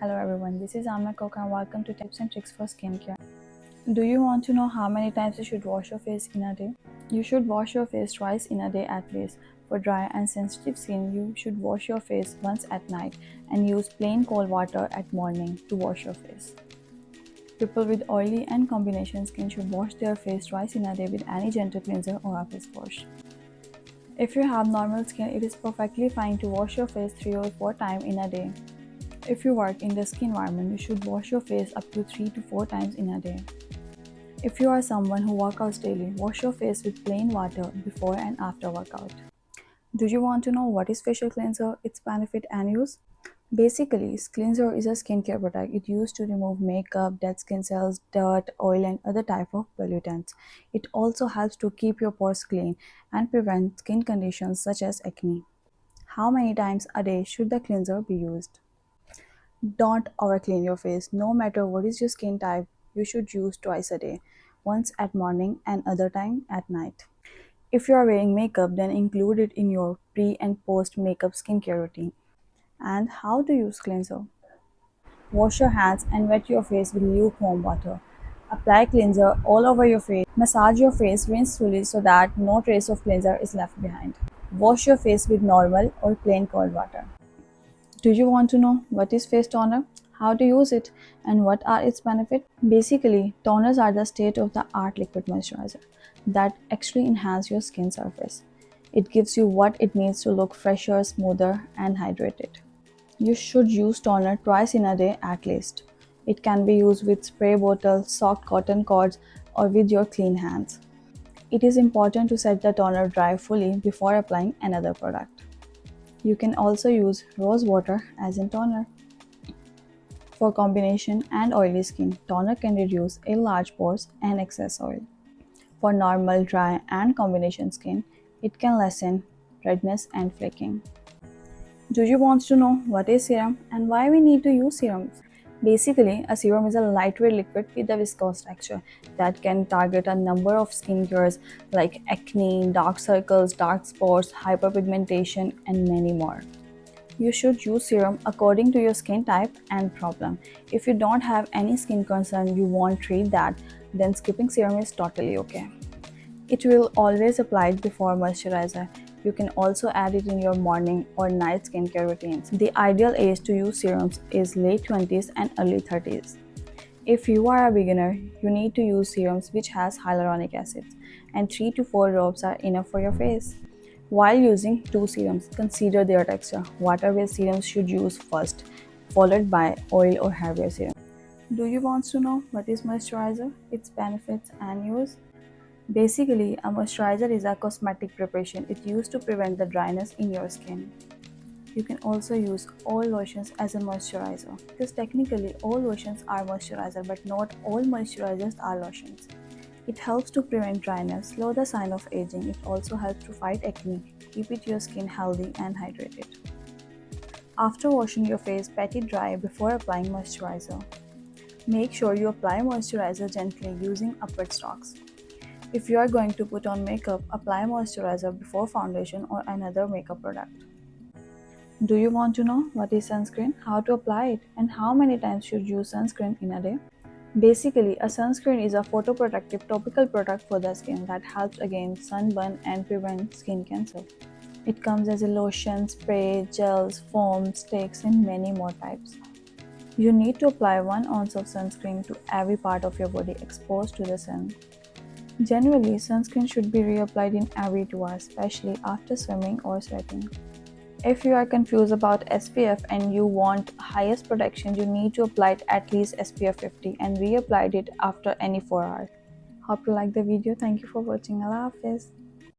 Hello everyone, this is Amna Khokhar and welcome to Tips and Tricks for Skincare. Do you want to know how many times you should wash your face in a day? You should wash your face twice in a day at least. For dry and sensitive skin, you should wash your face once at night and use plain cold water at morning to wash your face. People with oily and combination skin should wash their face twice in a day with any gentle cleanser or a face wash. If you have normal skin, it is perfectly fine to wash your face 3 or 4 times in a day. If you work in the skin environment, you should wash your face up to 3 to 4 times in a day. If you are someone who works out daily, wash your face with plain water before and after workout. Do you want to know what is facial cleanser, its benefit and use? Basically, cleanser is a skincare product. It used to remove makeup, dead skin cells, dirt, oil and other type of pollutants. It also helps to keep your pores clean and prevent skin conditions such as acne. How many times a day should the cleanser be used? Don't overclean your face. No matter what is your skin type, you should use twice a day, once at morning and other time at night. If you are wearing makeup, then include it in your pre and post makeup skincare routine. And how to use cleanser? Wash your hands and wet your face with lukewarm water. Apply cleanser all over your face. Massage your face, rinse fully so that no trace of cleanser is left behind. Wash your face with normal or plain cold water. Do you want to know what is face toner, how to use it, and what are its benefits? Basically, toners are the state-of-the-art liquid moisturizer that actually enhance your skin surface. It gives you what it needs to look fresher, smoother, and hydrated. You should use toner twice in a day at least. It can be used with spray bottle, soft cotton cords, or with your clean hands. It is important to set the toner dry fully before applying another product. You can also use rose water as in toner. For combination and oily skin, toner can reduce large pores and excess oil. For normal, dry, and combination skin, it can lessen redness and flaking. Do you want to know what is serum and why we need to use serums? Basically, a serum is a lightweight liquid with a viscose texture that can target a number of skin cares like acne, dark circles, dark spots, hyperpigmentation, and many more. You should use serum according to your skin type and problem. If you don't have any skin concern, you won't treat that, then skipping serum is totally okay. It will always apply it before moisturizer. You can also add it in your morning or night skincare routines. The ideal age to use serums is late 20s and early 30s. If you are a beginner, you need to use serums which has hyaluronic acid, and 3 to 4 drops are enough for your face. While using two serums, consider their texture. Water-based serums should use first, followed by oil or hair-based serum. Do you want to know what is moisturizer, its benefits and use? Basically, a moisturizer is a cosmetic preparation. It used to prevent the dryness in your skin. You can also use all lotions as a moisturizer because technically all lotions are moisturizer, but not all moisturizers are lotions. It helps to prevent dryness, slow the sign of aging. It also helps to fight acne, keep your skin healthy and hydrated. After washing your face, pat it dry before applying moisturizer. Make sure you apply moisturizer gently using upward strokes. If you are going to put on makeup, apply moisturizer before foundation or another makeup product. Do you want to know what is sunscreen, how to apply it, and how many times you should use sunscreen in a day? Basically, a sunscreen is a photoprotective topical product for the skin that helps against sunburn and prevent skin cancer. It comes as a lotion, spray, gels, foam, sticks, and many more types. You need to apply 1 ounce of sunscreen to every part of your body exposed to the sun. Generally, sunscreen should be reapplied in every 2 hours, especially after swimming or sweating. If you are confused about SPF and you want highest protection, you need to apply it at least SPF 50 and reapply it after any 4 hours. Hope you like the video. Thank you for watching. Allah Hafiz.